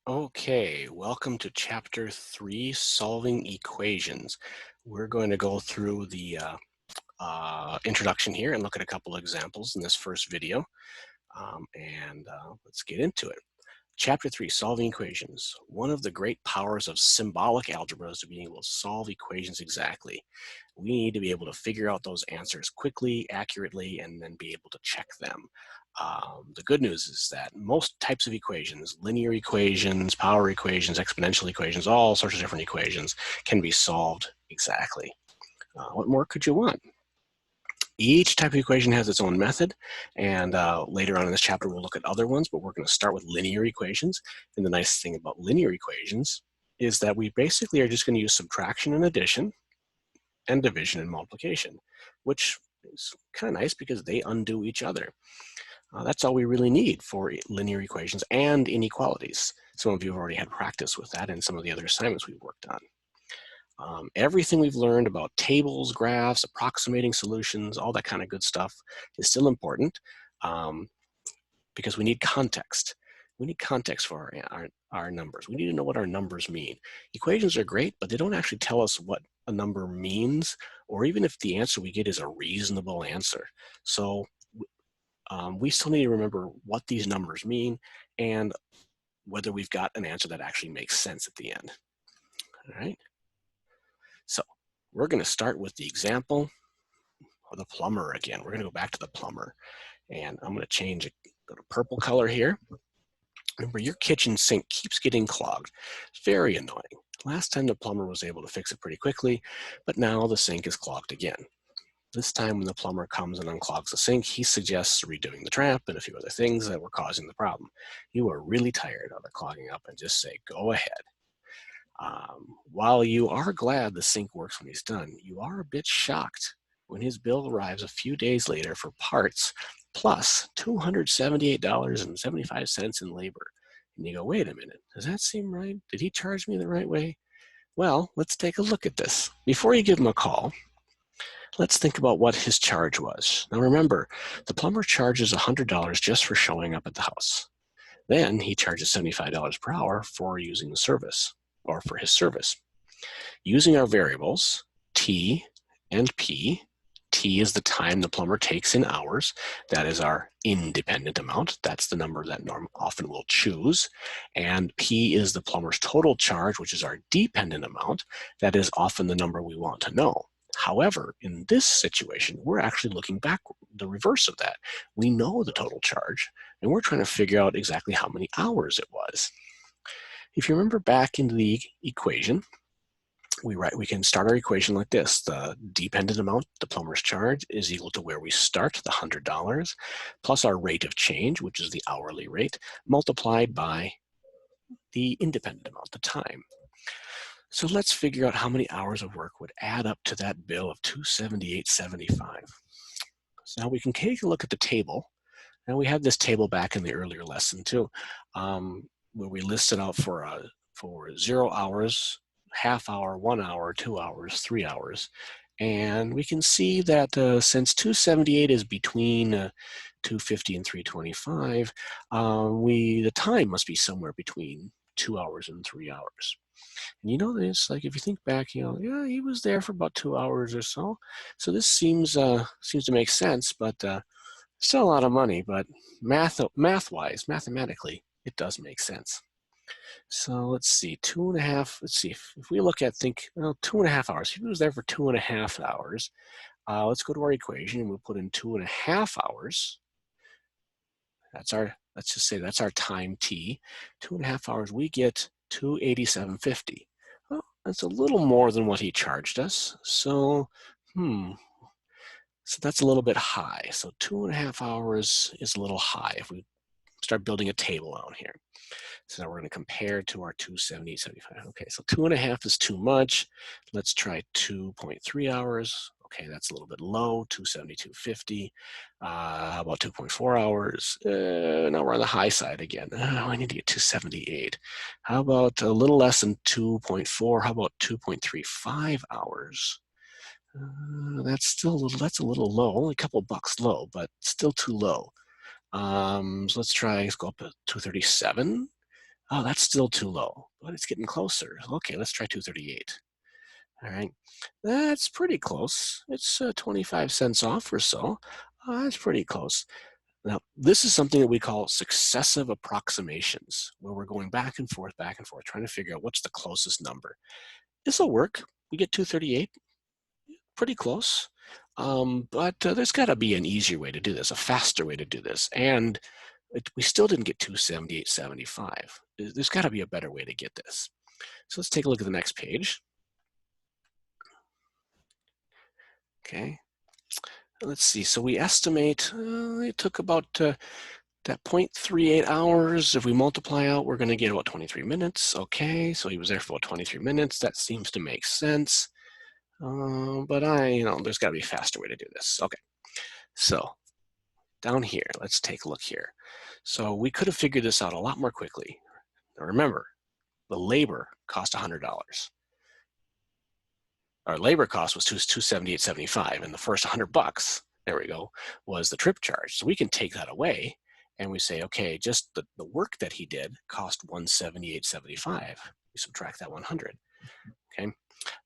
Okay, welcome to Chapter 3, Solving Equations. We're going to go through the introduction here and look at a couple of examples in this first video. Let's get into it. Chapter 3, Solving Equations. One of the great powers of symbolic algebra is to be able to solve equations exactly. We need to be able to figure out those answers quickly, accurately, and then be able to check them. The good news is that most types of equations, linear equations, power equations, exponential equations, all sorts of different equations can be solved exactly. What more could you want? Each type of equation has its own method, and later on in this chapter we'll look at other ones, but we're going to start with linear equations. And the nice thing about linear equations is that we basically are just going to use subtraction and addition and division and multiplication, which is kind of nice because they undo each other. That's all we really need for linear equations and inequalities. Some of you have already had practice with that in some of the other assignments we've worked on. Everything we've learned about tables, graphs, approximating solutions, all that kind of good stuff is still important because we need context. We need context for our numbers. We need to know what our numbers mean. Equations are great, but they don't actually tell us what a number means, or even if the answer we get is a reasonable answer. So we still need to remember what these numbers mean and whether we've got an answer that actually makes sense at the end. All right. So we're going to start with the example of the plumber again. We're going to go back to the plumber, and I'm going to change it, go to purple color here. Remember, your kitchen sink keeps getting clogged. It's very annoying. Last time the plumber was able to fix it pretty quickly, but now the sink is clogged again. This time when the plumber comes and unclogs the sink, he suggests redoing the tap and a few other things that were causing the problem. You are really tired of it clogging up and just say, go ahead. While you are glad the sink works when he's done, you are a bit shocked when his bill arrives a few days later for parts plus $278.75 in labor. And you go, wait a minute, does that seem right? Did he charge me the right way? Well, let's take a look at this. Before you give him a call, let's think about what his charge was. Now remember, the plumber charges $100 just for showing up at the house. Then he charges $75 per hour for using the service, or for his service. Using our variables, T and P, T is the time the plumber takes in hours. That is our independent amount. That's the number that Norm often will choose. And P is the plumber's total charge, which is our dependent amount. That is often the number we want to know. However, in this situation, we're actually looking back, the reverse of that. We know the total charge, and we're trying to figure out exactly how many hours it was. If you remember back into the equation, we can start our equation like this. The dependent amount, the plumber's charge, is equal to where we start, the $100, plus our rate of change, which is the hourly rate, multiplied by the independent amount, the time. So let's figure out how many hours of work would add up to that bill of $278.75. So now we can take a look at the table. And we had this table back in the earlier lesson too, where we listed out for 0 hours, half hour, 1 hour, 2 hours, 3 hours. And we can see that since 278 is between 250 and 325, the time must be somewhere between 2 hours and 3 hours. And you know this, like if you think back, yeah, he was there for about 2 hours or so. So this seems to make sense, but still a lot of money. But mathematically, it does make sense. So let's see, 2.5. Let's see if we look at 2.5 hours. If he was there for 2.5 hours, let's go to our equation and we'll put in 2.5 hours. Let's just say that's our time t. 2.5 hours, we get $287.50. Well, that's a little more than what he charged us. So, so that's a little bit high. So 2.5 hours is a little high if we start building a table out here. So now we're going to compare to our 278.75. Okay, so 2.5 is too much. Let's try 2.3 hours. Okay, that's a little bit low, 272.50. How about 2.4 hours? Now we're on the high side again. I need to get 278. How about a little less than 2.4? How about 2.35 hours? That's a little low, only a couple bucks low, but still too low. So let's go up to 237. Oh, that's still too low, but it's getting closer. Okay, let's try 238. All right, that's pretty close. It's 25 cents off or so. That's pretty close. Now, this is something that we call successive approximations, where we're going back and forth, trying to figure out what's the closest number. This will work. We get 238, pretty close. But there's got to be an easier way to do this, a faster way to do this. And we still didn't get 278.75. There's got to be a better way to get this. So let's take a look at the next page. Okay. Let's see. So we estimate it took about that 0.38 hours. If we multiply out, we're going to get about 23 minutes. Okay. So he was there for about 23 minutes. That seems to make sense. But there's got to be a faster way to do this. Okay. So down here, let's take a look here. So we could have figured this out a lot more quickly. Now remember, the labor cost $100. Our labor cost was $278.75, and the first $100, there we go, was the trip charge. So we can take that away, and we say, okay, just the work that he did cost $178.75. We subtract that 100. Okay,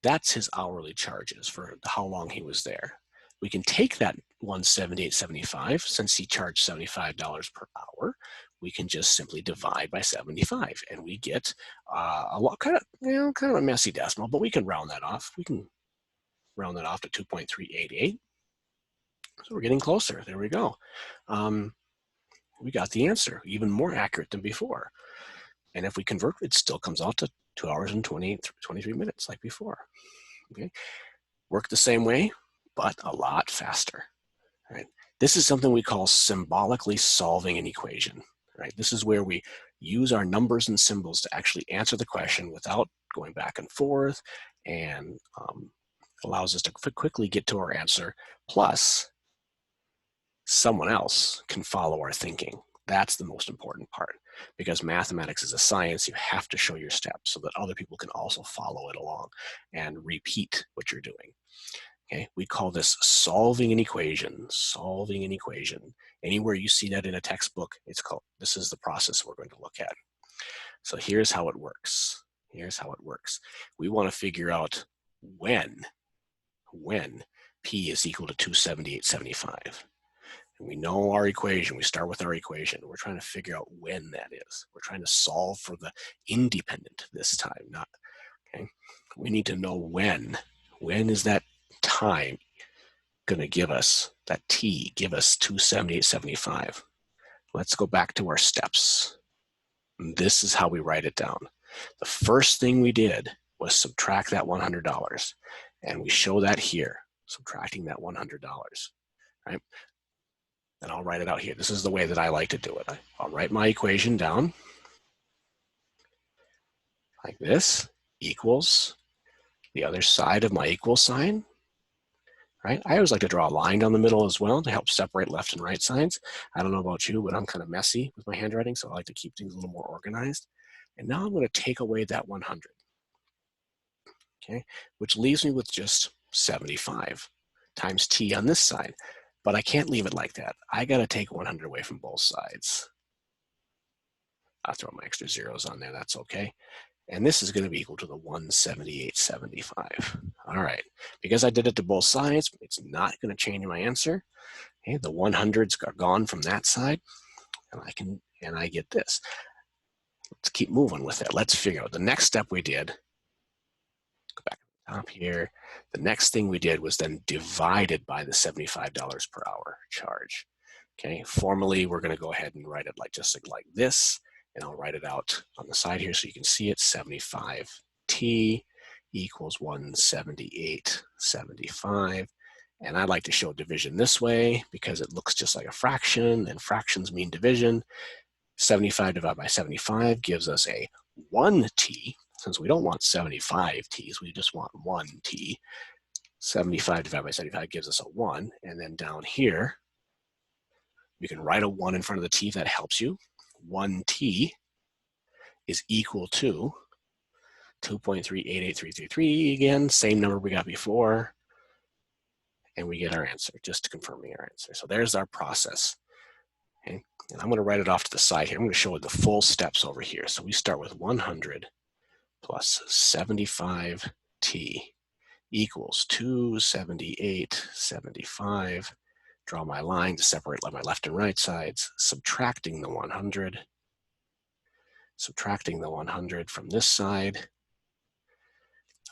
that's his hourly charges for how long he was there. We can take that $178.75, since he charged $75 per hour, we can just simply divide by 75, and we get a lot, kind of a messy decimal, but we can round that off. We can round that off to 2.388. So we're getting closer. There we go. We got the answer, even more accurate than before. And if we convert, it still comes out to 2 hours and 23 minutes like before. Okay, work the same way, but a lot faster. Right? This is something we call symbolically solving an equation. Right? This is where we use our numbers and symbols to actually answer the question without going back and forth, and allows us to quickly get to our answer. Plus, someone else can follow our thinking. That's the most important part, because mathematics is a science. You have to show your steps so that other people can also follow it along and repeat what you're doing. Okay, we call this solving an equation. Solving an equation. Anywhere you see that in a textbook, this is the process we're going to look at. So here's how it works. Here's how it works. We want to figure out when P is equal to 278.75. And we know our equation. We start with our equation. We're trying to figure out when that is. We're trying to solve for the independent this time, not, okay? We need to know when. When is that time going to give us, that T, give us 278.75? Let's go back to our steps. And this is how we write it down. The first thing we did was subtract that $100. And we show that here, subtracting that $100, right? And I'll write it out here. This is the way that I like to do it. I'll write my equation down like this, equals the other side of my equal sign, right? I always like to draw a line down the middle as well to help separate left and right signs. I don't know about you, but I'm kind of messy with my handwriting, so I like to keep things a little more organized. And now I'm going to take away that 100, okay? Which leaves me with just 75 times T on this side. But I can't leave it like that. I got to take 100 away from both sides. I'll throw my extra zeros on there. That's okay. And this is going to be equal to the 178.75. All right. Because I did it to both sides, it's not going to change my answer. Okay, the 100s are gone from that side, and I get this. Let's keep moving with it. Let's figure out the next step we did. Go back to the top here. The next thing we did was then divided by the $75 per hour charge. Okay, formally, we're going to go ahead and write it just like this, and I'll write it out on the side here so you can see it. 75T equals 178.75. And I like to show division this way because it looks just like a fraction, and fractions mean division. 75 divided by 75 gives us a 1T. Since we don't want 75 T's, we just want 1T. 75 divided by 75 gives us a 1. And then down here, you can write a 1 in front of the T if that helps you. 1T is equal to 2.388333. Again, same number we got before. And we get our answer, just confirming our answer. So there's our process. Okay? And I'm going to write it off to the side here. I'm going to show the full steps over here. So we start with 100 plus 75t equals 278.75. Draw my line to separate my left and right sides, subtracting the 100. Subtracting the 100 from this side.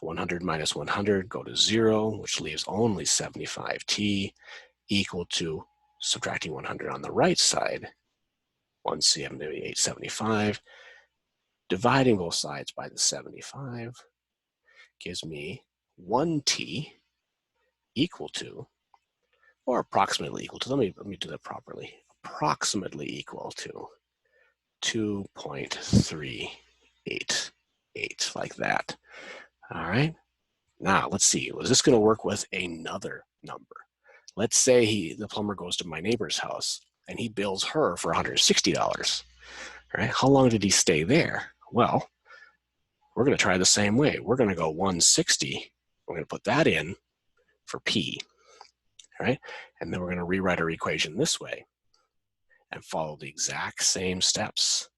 100 minus 100 go to 0, which leaves only 75t, equal to, subtracting 100 on the right side, 178.75. Dividing both sides by the 75 gives me 1t equal to, or approximately equal to, let me do that properly, approximately equal to 2.388, like that. All right, now let's see, was this going to work with another number? Let's say the plumber goes to my neighbor's house and he bills her for $160. All right, how long did he stay there? Well, we're going to try the same way. We're going to go 160. We're going to put that in for P. All right, and then we're going to rewrite our equation this way and follow the exact same steps.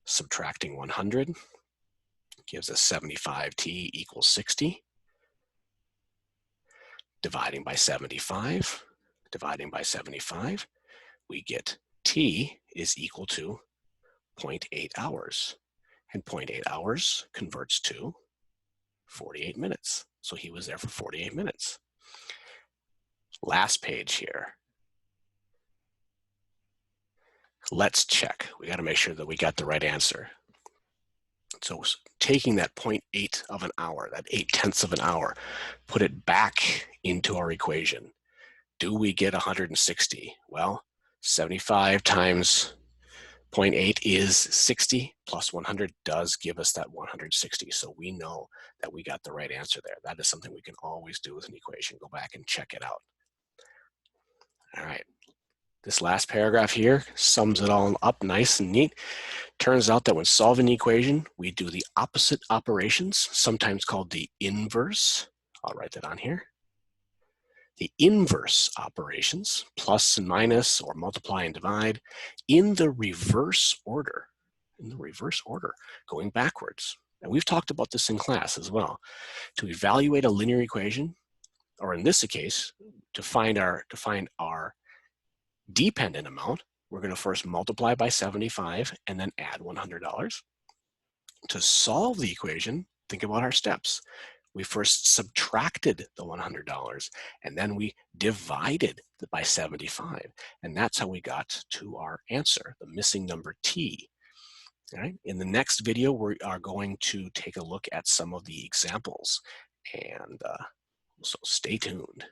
Subtracting 100 gives us 75t equals 60. Dividing by 75, we get t is equal to 0.8 hours. And 0.8 hours converts to 48 minutes. So he was there for 48 minutes. Last page here. Let's check. We got to make sure that we got the right answer. So taking that 0.8 of an hour, that 0.8 of an hour, put it back into our equation. Do we get 160? Well, 75 times 0.8 is 60, plus 100 does give us that 160. So we know that we got the right answer there. That is something we can always do with an equation. Go back and check it out. All right. This last paragraph here sums it all up nice and neat. Turns out that when solving an equation, we do the opposite operations, sometimes called the inverse. I'll write that on here. The inverse operations, plus and minus or multiply and divide, in the reverse order, going backwards. And we've talked about this in class as well. To evaluate a linear equation, or in this case, to find our dependent amount, we're going to first multiply by 75 and then add $100. To solve the equation, think about our steps. We first subtracted the $100 and then we divided by 75. And that's how we got to our answer, the missing number t. All right. In the next video, we are going to take a look at some of the examples. And so stay tuned.